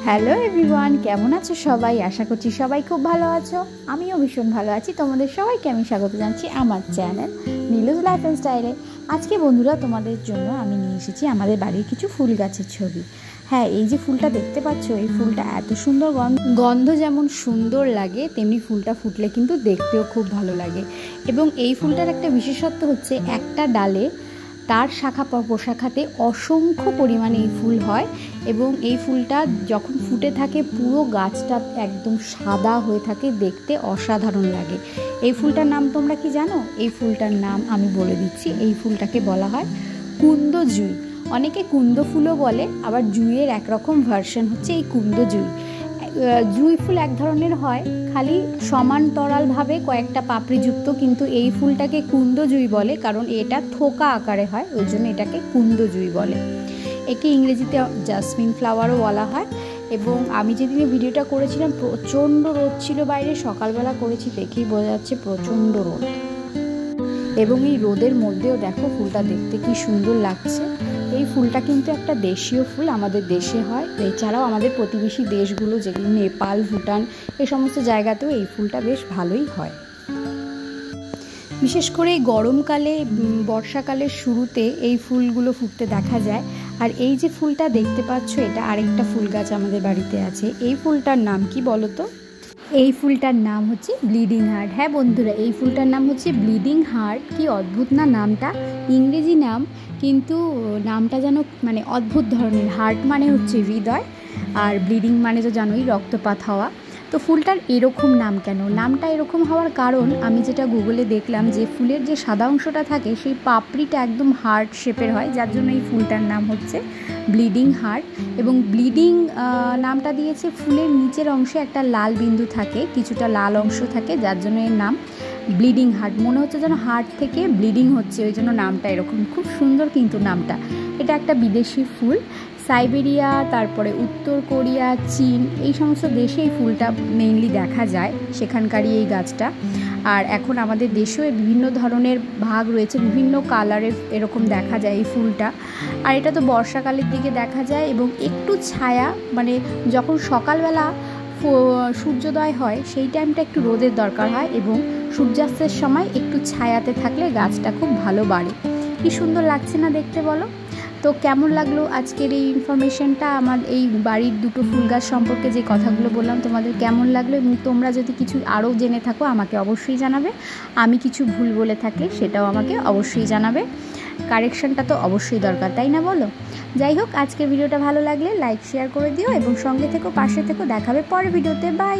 Hello everyone, কেমন আছো সবাই? আশা করছি সবাই খুব ভালো আছো। আমিও ভীষণ ভালো আছি। তোমাদের সবাইকে আমি স্বাগত জানাচ্ছি আমার চ্যানেল নীলুজ লাইফ অ্যান্ড স্টাইলে। আজকে বন্ধুরা তোমাদের জন্য আমি নিয়ে এসেছি আমাদের বাড়ির কিছু ফুল গাছের ছবি। হ্যাঁ, এই যে ফুলটা দেখতে পাচ্ছ, এই ফুলটা এত সুন্দর গন্ধ যেমন সুন্দর লাগে, তেমনি ফুলটা ফুটলে কিন্তু দেখতেও খুব ভালো লাগে। এবং এই ফুলটার একটা বিশেষত্ব হচ্ছে একটা ডালে তার শাখা প্রশাখাতে অসংখ্য পরিমাণে এই ফুল হয় এবং এই ফুলটা যখন ফুটে থাকে পুরো গাছটা একদম সাদা হয়ে থাকে, দেখতে অসাধারণ লাগে। এই ফুলটার নাম তোমরা কি জানো? এই ফুলটার নাম আমি বলে দিচ্ছি। এই ফুলটাকে বলা হয় কুন্দ জুঁই। অনেকে কুন্দ ফুলও বলে, আবার জুঁইয়ের একরকম ভার্সন হচ্ছে এই কুন্দ জুঁই। জুঁই ফুল এক ধরনের হয়, খালি সমান্তরালভাবে কয়েকটা পাপড়িযুক্ত, কিন্তু এই ফুলটাকে কুন্দ জুঁই বলে কারণ এটা থোকা আকারে হয়, ওই জন্য এটাকে কুন্দ জুঁই বলে। একে ইংরেজিতে জাসমিন ফ্লাওয়ারও বলা হয়। এবং আমি যেদিনে ভিডিওটা করেছিলাম প্রচণ্ড রোদ ছিল বাইরে, সকালবেলা করেছি, দেখেই বোঝা যাচ্ছে প্রচণ্ড রোদ। এবং এই রোদের মধ্যেও দেখো ফুলটা দেখতে কি সুন্দর লাগছে। এই ফুলটা কিন্তু একটা দেশীয় ফুল, আমাদের দেশে হয়। এছাড়াও আমাদের প্রতিবেশী দেশগুলো যেগুলো নেপাল, ভুটান, এই সমস্ত জায়গাতেও এই ফুলটা বেশ ভালোই হয়। বিশেষ করে গরমকালে, বর্ষাকালের শুরুতে এই ফুলগুলো ফুটতে দেখা যায়। আর এই যে ফুলটা দেখতে পাচ্ছ, এটা আরেকটা ফুল গাছ আমাদের বাড়িতে আছে। এই ফুলটার নাম কি বলো তো? এই ফুলটার নাম হচ্ছে ব্লিডিং হার্ট। হ্যাঁ বন্ধুরা, এই ফুলটার নাম হচ্ছে ব্লিডিং হার্ট। কি অদ্ভুত না নামটা! ইংরেজি নাম, কিন্তু নামটা যেন মানে অদ্ভুত ধরনের। হার্ট মানে হচ্ছে হৃদয়, আর ব্লিডিং মানে তো জানোই রক্তপাত হওয়া। তো ফুলটার এরকম নাম কেন? নামটা এরকম হওয়ার কারণ আমি যেটা গুগলে দেখলাম, যে ফুলের যে সাদা অংশটা থাকে সেই পাপড়িটা একদম হার্ট শেপের হয়, যার জন্য এই ফুলটার নাম হচ্ছে ব্লিডিং হার্ট। এবং ব্লিডিং নামটা দিয়েছে, ফুলের নিচের অংশে একটা লাল বিন্দু থাকে, কিছুটা লাল অংশ থাকে, যার জন্য এর নাম ব্লিডিং হার্ট। মনে হচ্ছে যেন হার্ট থেকে ব্লিডিং হচ্ছে, ওই জন্য নামটা এরকম। খুব সুন্দর কিন্তু নামটা। এটা একটা বিদেশি ফুল। সাইবেরিয়া, তারপরে উত্তর কোরিয়া, চীন, এই সমস্ত দেশে এই ফুলটা মেইনলি দেখা যায়, সেখানকারই এই গাছটা। আর এখন আমাদের দেশেও বিভিন্ন ধরনের ভাগ রয়েছে, বিভিন্ন কালারের এরকম দেখা যায় এই ফুলটা। আর এটা তো বর্ষাকালের দিকে দেখা যায় এবং একটু ছায়া, মানে যখন সকালবেলা সূর্যোদয় হয় সেই টাইমটা একটু রোদের দরকার হয় এবং সূর্যাস্তের সময় একটু ছায়াতে থাকলে গাছটা খুব ভালো বাড়ে। কি সুন্দর লাগছে না দেখতে বলো? তো কেমন লাগলো আজকের এই ইনফরমেশনটা, আমার এই বাড়ির দুটো ফুল গাছ সম্পর্কে যে কথাগুলো বললাম, তোমাদের কেমন লাগলো? এবং তোমরা যদি কিছু আরও জেনে থাকো আমাকে অবশ্যই জানাবে। আমি কিছু ভুল বলে থাকলে সেটাও আমাকে অবশ্যই জানাবে। কারেকশনটা তো অবশ্যই দরকার, তাই না বলো? যাই হোক, আজকের ভিডিওটা ভালো লাগলে লাইক শেয়ার করে দিও এবং সঙ্গে থেকো, পাশে থেকো। দেখাবে পরের ভিডিওতে। বাই।